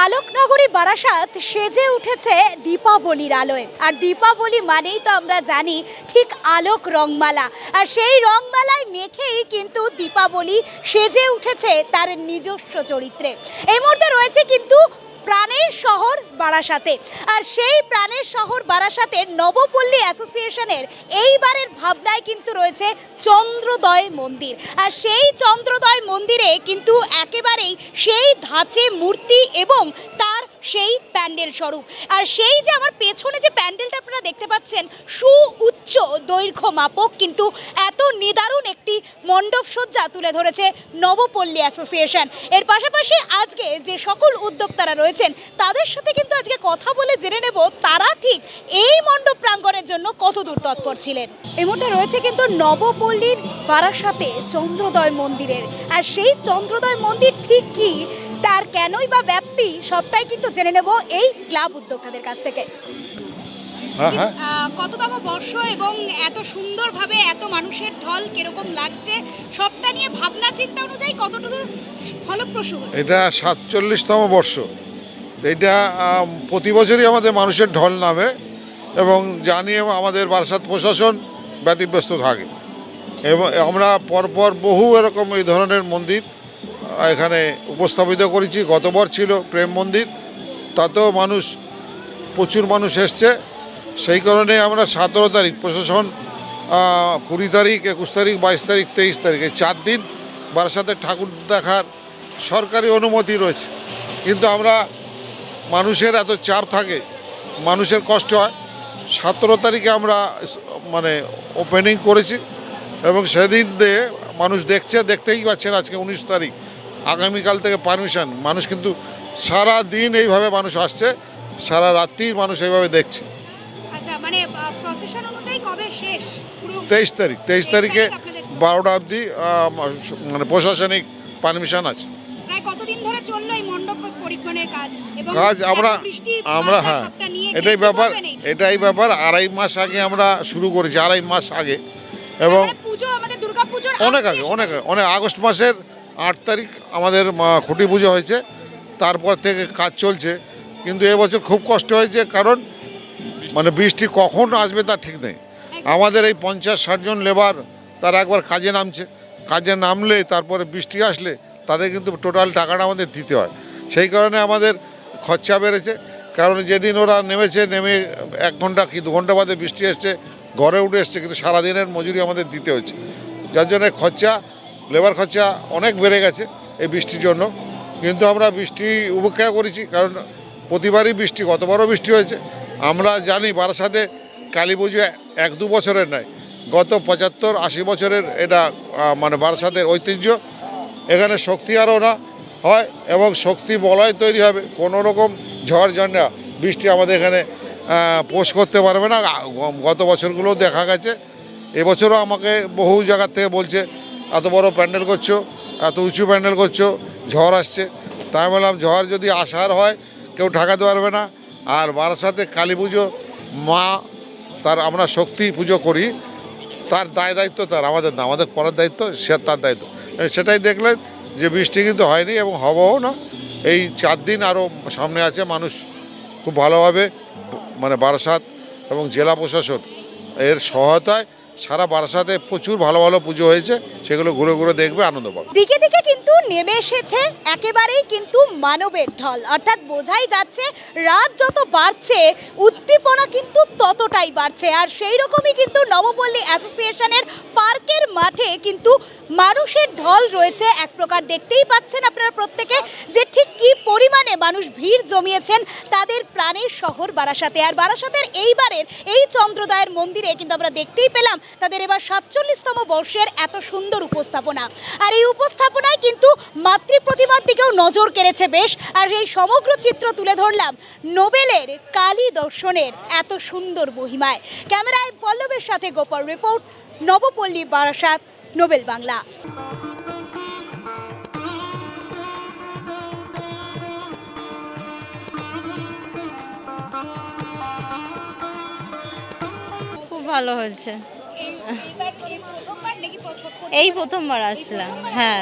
আলোকনগরী বারাসাত সেজে উঠেছে দীপাবলির আলোয়। আর দীপাবলি মানেই তো আমরা জানি ঠিক আলোক রংমালা, আর সেই রংমালায় মেখেই কিন্তু দীপাবলি সেজে উঠেছে তার নিজস্ব চরিত্রে। এই মুহূর্তে রয়েছে কিন্তু প্রাণের শহর বারাসাতে, আর সেই প্রাণের শহর বারাসাতের নবপল্লী অ্যাসোসিয়েশনের এইবারের ভাবনায় কিন্তু রয়েছে চন্দ্রোদয় মন্দির। আর সেই চন্দ্রোদয় মন্দিরে কিন্তু একেবারেই সেই ধাঁচে মূর্তি এবং তার সেই প্যান্ডেল স্বরূপ। আর সেই যে আমার পেছনে যে প্যান্ডেলটা আপনারা দেখতে পাচ্ছেন, সুউচ্চ দৈর্ঘ্য মাপক কিন্তু এত নিদারুণ একটি মণ্ডপ সজ্জা তুলে ধরেছে নবপল্লী অ্যাসোসিয়েশন। এর পাশাপাশি আজকে যে সকল উদ্যোক্তারা রয়েছেন তাদের সাথে কিন্তু আজকে কথা বলে জেনে নেব তারা ঠিক এই মণ্ডপ প্রাঙ্গণের জন্য কত দূর তৎপর ছিলেন। এই মুহূর্তে রয়েছে কিন্তু নবপল্লীর বারাসাতে চন্দ্রোদয় মন্দিরের, আর সেই চন্দ্রোদয় মন্দির ঠিক কি, তার কেনই বা ব্যাপ্তি, সবটাই কিন্তু জেনে নেব এই ক্লাব উদ্যোক্তাদের কাছ থেকে। কততম বর্ষ এবং এত সুন্দরভাবে এত মানুষের ঢল কিরকম লাগছে, সবটা নিয়ে ভাবনা চিন্তা অনুযায়ী কতটুকু ফলপ্রসূ? এটা 47তম বর্ষ। এটা প্রতি বছরই আমাদের মানুষের ঢল নামে এবং জানিয়ে আমাদের বারাসাত প্রশাসন ব্যতিব্যস্ত থাকে এবং আমরা পরপর বহু এরকম এই ধরনের মন্দির এখানে উপস্থাপিত করেছি। গতবার ছিল প্রেম মন্দির, তাতেও প্রচুর মানুষ এসছে। সেই কারণে আমরা 17 তারিখ প্রশাসন 20 তারিখ, 21 তারিখ, 22 তারিখ, 23 তারিখ এই 4 দিন বারাসাতে ঠাকুর দেখার সরকারি অনুমতি রয়েছে। কিন্তু আমরা মানুষের এত চাপ থাকে, মানুষের কষ্ট হয়। 17 তারিখে আমরা ওপেনিং করেছি এবং সেদিন দিয়ে মানুষ দেখতেই পাচ্ছেন। আজকে 19 তারিখ, আগামীকাল থেকে পারমিশন। মানুষ কিন্তু সারা দিন এইভাবে মানুষ আসছে, সারা রাত্রির মানুষ এইভাবে দেখছে। আচ্ছা, মানে প্রসেশন অনুযায়ী কবে শেষ? 23 তারিখে 12টা অবধি প্রশাসনিক পারমিশন আছে। প্রায় কতদিন ধরে চললো এই মণ্ডপ পরিক্রমার কাজ? আমরা এটাই ব্যাপার 2.5 মাস আগে আমরা শুরু করেছি, 2.5 মাস আগে। এবং অনেক আগস্ট মাসের 8 তারিখ আমাদের খুঁটি পুজো হয়েছে, তারপর থেকে কাজ চলছে। কিন্তু এবছর খুব কষ্ট হয়েছে, কারণ বৃষ্টি কখন আসবে তার ঠিক নেই। আমাদের এই 50-60 জন লেবার তারা একবার কাজে নামছে, কাজে নামলে তারপরে বৃষ্টি আসলে তাদের কিন্তু টোটাল টাকাটা আমাদের দিতে হয়। সেই কারণে আমাদের খরচা বেড়েছে। কারণ যেদিন ওরা নেমে 1 ঘন্টা কি 2 ঘন্টা বাদে বৃষ্টি এসছে, ঘরে উঠে এসছে, কিন্তু সারাদিনের মজুরি আমাদের দিতে হচ্ছে। যার জন্য লেবার খরচা অনেক বেড়ে গেছে এই বৃষ্টির জন্য। কিন্তু আমরা বৃষ্টি উপেক্ষা করেছি, কারণ প্রতিবারই বৃষ্টি, গতবারও বৃষ্টি হয়েছে। আমরা জানি বারাসাতে কালী পুজো 1-2 বছরের নয়, গত 75-80 বছরের এটা বারাসাতের ঐতিহ্য। এখানে শক্তি আরোহণ হয় এবং শক্তি বলয় তৈরি হবে। কোনো রকম ঝড় ঝঞ্ঝা বৃষ্টি আমাদের এখানে পোষ করতে পারবে না। গত বছরগুলোও দেখা গেছে। এবছরও আমাকে বহু জায়গার থেকে বলছে, এত বড় প্যান্ডেল করছো, এত উঁচু প্যান্ডেল করছো, ঝড় আসছে। তাই বললাম, ঝড় যদি আসার হয় কেউ ঠেকাতে পারবে না। আর বারাসাতে কালী পুজো মা, তার আমরা শক্তি পুজো করি, তার দায়িত্ব তার, আমাদের না, আমাদের করার দায়িত্ব সে, তার দায়িত্ব। সেটাই দেখলেন যে বৃষ্টি কিন্তু হয়নি এবং হবেও না। এই 4 দিন আরও সামনে আছে। মানুষ খুব ভালোভাবে বারাসাত এবং জেলা প্রশাসন এর সহায়তায় সারা বারাসাতে প্রচুর ভালো ভালো পুজো হয়েছে, সেগুলো ঘুরে ঘুরে দেখবে, আনন্দ পাবে। দিকে দিকে কিন্তু নেমে এসেছে একেবারেই কিন্তু মানবের ঢল, অর্থাৎ বোঝাই যাচ্ছে রাত যত বাড়ছে উদ্দীপনা কিন্তু ততটাই বাড়ছে। আর সেই রকমই কিন্তু নবপল্লী অ্যাসোসিয়েশনের পার্কের মাঠে কিন্তু মানুষের ঢল রয়েছে এক প্রকার। দেখতেই পাচ্ছেন আপনারা প্রত্যেকে যে ঠিক কি পরিমাণে মানুষ ভিড় জমিয়েছেন তাদের প্রাণের শহর বারাসাতে। আর বারাসাতের এইবারের এই চন্দ্রোদয়ের মন্দিরে কিন্তু আমরা দেখতেই পেলাম তাদের এবার 47তম বর্ষের এত সুন্দর উপস্থাপনা। আর এই উপস্থাপনায় কিন্তু মাতৃ প্রতিমার দিকেও নজর কেড়েছে বেশ। আর এই সমগ্র চিত্র তুলে ধরলাম নোবেলের কালী দর্শনের এত সুন্দর মহিমায়। ক্যামেরায় পল্লবের সাথে গোপাল রিপোর্ট, নবপল্লী বারাসাত, নোবেল বাংলা। খুব ভালো হয়েছে। এই প্রথমবার আসলাম। হ্যাঁ,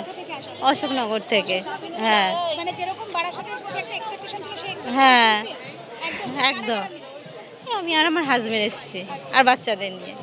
অশোকনগর থেকে। হ্যাঁ মানে যেরকম বারাসাতের প্রতি একটা এক্সপেকটেশন ছিল সেই হ্যাঁ expectation একদম। আমি আর আমার হাজবেন্ড এসেছি আর বাচ্চাদের নিয়ে।